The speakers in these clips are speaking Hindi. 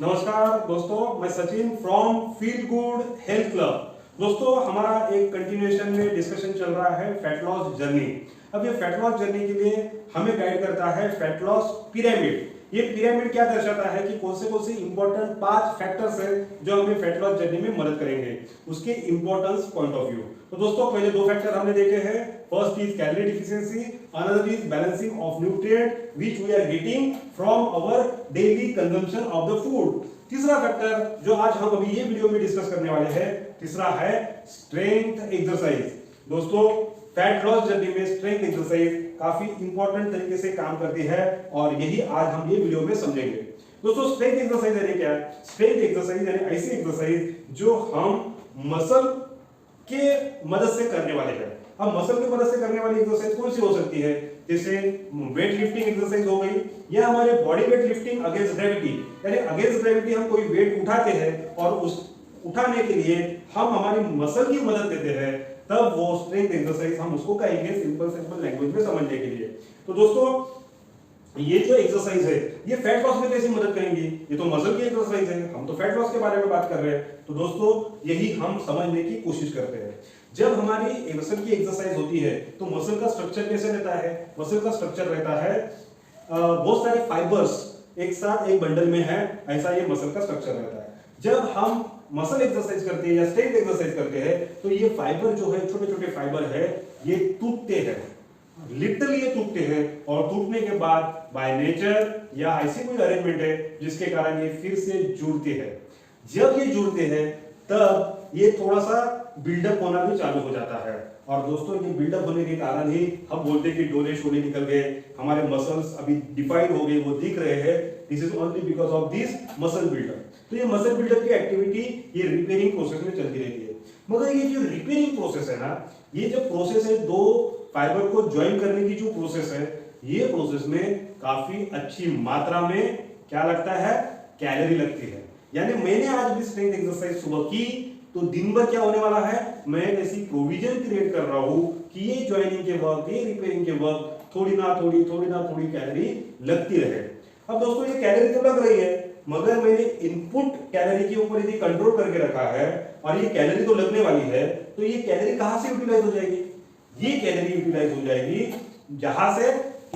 नमस्कार दोस्तों, मैं Sachin from feel good health club. दोस्तों, हमारा एक कंटिन्यूएशन में डिस्कशन चल रहा है फैट लॉस जर्नी। अब ये फैट लॉस जर्नी के लिए हमें गाइड करता है फैट लॉस पिरामिड। ये पिरामिड क्या दर्शाता है कि कौन से इंपॉर्टेंट 5 फैक्टर्स हैं जो हमें फैट लॉस जर्नी में मदद करेंगे, उसके इंपॉर्टेंस पॉइंट ऑफ व्यू। तो दोस्तों, पहले 2 फैक्टर हमने देखे हैं। First is calorie deficiency, another is balancing of nutrient which we are getting from our daily consumption of the food. तीसरा फैक्टर जो आज हम अभी ये वीडियो में डिस्कस करने वाले हैं, तीसरा है स्ट्रेंथ एक्सरसाइज। दोस्तों, फैट लॉस जर्नी में स्ट्रेंथ एक्सरसाइज काफी इंपॉर्टेंट तरीके से काम करती है और यही आज हम ये वीडियो में समझेंगे। दोस्तों, स्ट्रेंथ एक्सरसाइज यानी क्या है? स्ट्रेंथ एक्सरसाइज यानी ऐसी एक्सरसाइज जो हम मसल के मदद से करने वाले हैं। अब मसल की मदद से करने वाली एक्सरसाइज कौन सी हो सकती है? जैसे वेट लिफ्टिंग एक्सरसाइज हो गई, या हमारे body weight lifting against gravity, यानी अगेंस्ट ग्रेविटी हम कोई वेट उठाते हैं और उस उठाने के लिए हम हमारी मसल की मदद लेते हैं, तब वो स्ट्रेंथ एक्सरसाइज हम उसको कहेंगे सिंपल लैंग्वेज में समझने के लिए। तो दोस्तों, ये जो एक्सरसाइज है ये फैट लॉस में कैसे मदद करेंगी? ये तो मसल की एक्सरसाइज है, हम तो फैट लॉस के बारे में बात कर रहे हैं। तो दोस्तों, यही हम समझने की कोशिश करते हैं। जब हमारी मसल की एक्सरसाइज होती है तो मसल का स्ट्रक्चर कैसे रहता है? मसल का स्ट्रक्चर रहता है बहुत सारे फाइबर्स एक साथ एक बंडल में है, ऐसा ये मसल का स्ट्रक्चर रहता है। जब हम मसल एक्सरसाइज करते हैं या स्ट्रेंथ एक्सरसाइज करते हैं तो ये फाइबर जो है, छोटे छोटे फाइबर है, ये टूटते हैं, लिटरली ये टूटते हैं, और टूटने के बाद बाय नेचर या ऐसी कोई अरेंजमेंट है जिसके कारण ये फिर से जुड़ते हैं। जब ये जुड़ते हैं तब ये थोड़ा सा बिल्डअप होना भी चालू हो जाता है, और दोस्तों ये बिल्डअप होने के कारण ही हम बोलते हैं कि डोले शोले निकल गए, हमारे मसल्स अभी डिफाइन हो गए, वो दिख रहे हैं। This is only because of this muscle buildup. तो ये मसल बिल्डअप की एक्टिविटी ये रिपेयरिंग प्रोसेस में चलती रहती है। मगर ये जो रिपेयरिंग प्रोसेस है ना, ये जो प्रोसेस है, 2 फाइबर को ज्वाइन करने की जो प्रोसेस है, ये प्रोसेस में काफी अच्छी मात्रा में क्या लगता है? कैलोरी लगती है। यानी मैंने आज भी स्ट्रेंथ एक्सरसाइज सुबह की तो दिन भर क्या होने वाला है? मैं ऐसी प्रोविजन क्रिएट कर रहा हूं कि ये ज्वाइनिंग के वक्त, ये रिपेयरिंग के वक्त थोड़ी ना थोड़ी कैलोरी लगती रहे। अब दोस्तों, ये कैलोरी तो लग रही है, मगर मैंने इनपुट कैलोरी के ऊपर यदि कंट्रोल करके रखा है और ये कैलोरी तो लगने वाली है, तो ये कैलोरी कहां से यूटिलाइज हो जाएगी? ये कैलोरी यूटिलाइज हो जाएगी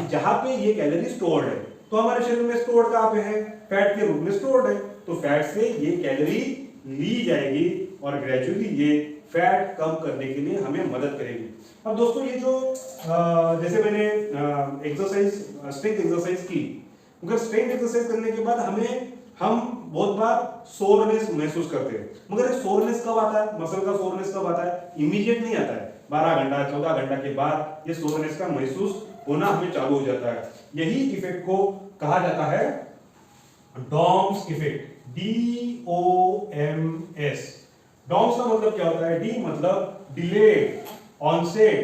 जहां पे ये कैलोरी स्टोर्ड है। तो हमारे शरीर में स्टोर्ड कहां पे है? फैट के रूप में स्टोर्ड है। तो फैट से ये कैलोरी ली जाएगी और ग्रेजुअली ये फैट कम करने के लिए हमें मदद करेगी। अब दोस्तों, ये जो जैसे मैंने एक्सरसाइज स्ट्रेंथ एक्सरसाइज की, मगर स्ट्रेंथ एक्सरसाइज करने के बाद हम बहुत बार सोरनेस महसूस करते हैं। मगर सोरनेस कब आता है? मसल का सोरनेस कब आता है? इमीडिएट नहीं आता है। 12 घंटा 14 घंटा के बाद ये सोरनेस का महसूस होना हमें चालू हो जाता है। यही इफेक्ट को कहा जाता है डॉम्स इफेक्ट, DOMS। डॉम्स का मतलब क्या होता है? डी मतलब डिलेड ऑनसेट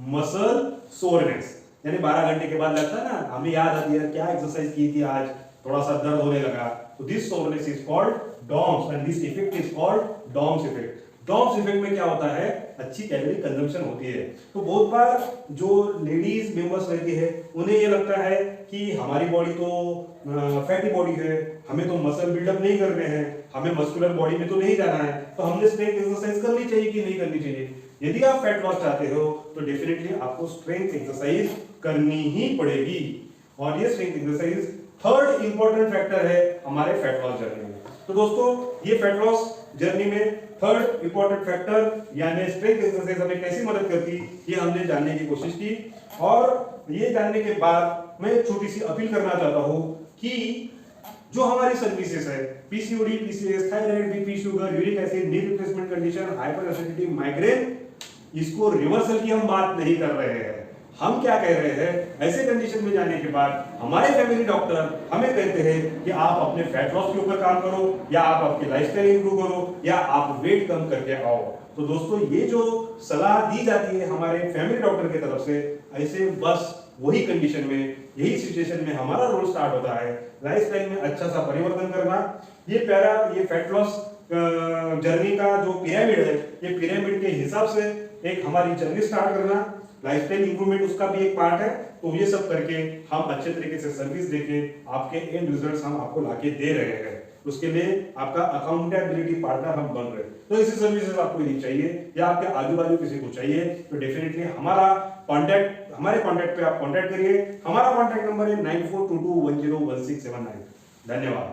मसल सोरनेस, यानी 12 घंटे के बाद लगता है ना, हमें याद आती है क्या एक्सरसाइज की थी आज, थोड़ा सा दर्द होने लगा। तो this soreness is called DOMS and this effect is called DOMS effect. DOMS effect में क्या होता है? अच्छी कैलोरी कंजम्पशन होती है। तो बहुत बार जो लेडीज मेंबर्स रहती है उन्हें ये लगता है कि हमारी बॉडी तो फैटी बॉडी है, हमें तो मसल बिल्डअप नहीं करने हैं, हमें मस्कुलर बॉडी में तो नहीं जाना है, तो हमने स्ट्रेंथ एक्सरसाइज करनी चाहिए कि नहीं करनी चाहिए? यदि आप फैट लॉस चाहते हो तो डेफिनेटली आपको स्ट्रेंथ एक्सरसाइज करनी ही पड़ेगी। और ये strength exercise third important factor है हमारे फैट लॉस जर्नी में। तो दोस्तों, ये फैट लॉस जर्नी में थर्ड इंपॉर्टेंट फैक्टर यानी स्ट्रेंथ एक्सरसाइज हमें कैसी मदद करती, ये हमने जानने की कोशिश की। और ये जानने के बाद मैं एक छोटी सी अपील करना चाहता हूं कि जो हमारी सर्विसेज है, PCOD, PCS, thyroid, BP, sugar, uric acid, knee replacement condition, hyper acidity, migraine, इसको रिवर्सल की हम बात नहीं कर रहे हैं। हम क्या कह रहे हैं? ऐसे कंडीशन में जाने के बाद हमारे फैमिली डॉक्टर हमें कहते हैं कि आप अपने फैट लॉस के ऊपर काम करो, या आप आपकी लाइफस्टाइल इंप्रूव करो, या आप वेट कम करके आओ। तो दोस्तों, ये जो सलाह दी जाती है हमारे फैमिली डॉक्टर की तरफ से, ऐसे बस वही कंडीशन में, यही सिचुएशन में हमारा रोल स्टार्ट होता है लाइफस्टाइल में अच्छा सा परिवर्तन करना। ये फैट लॉस जर्नी का जो पिरामिड है, ये पिरामिड के हिसाब से एक हमारी जर्नी स्टार्ट करना। लाइफस्टाइल इंप्रूवमेंट उसका भी एक पार्ट है। तो ये सब करके हम अच्छे तरीके से सर्विस देके आपके एंड रिजल्ट्स हम आपको लाके दे रहे हैं। उसके लिए आपका अकाउंटेबिलिटी पार्टनर हम बन रहे हैं। तो ऐसी सर्विसेज आपको यदि चाहिए या आपके आजू बाजू किसी को चाहिए तो डेफिनेटली हमारे कॉन्टैक्ट पे आप कॉन्टैक्ट करिए। हमारा कॉन्टैक्ट नंबर है 9422101679। धन्यवाद।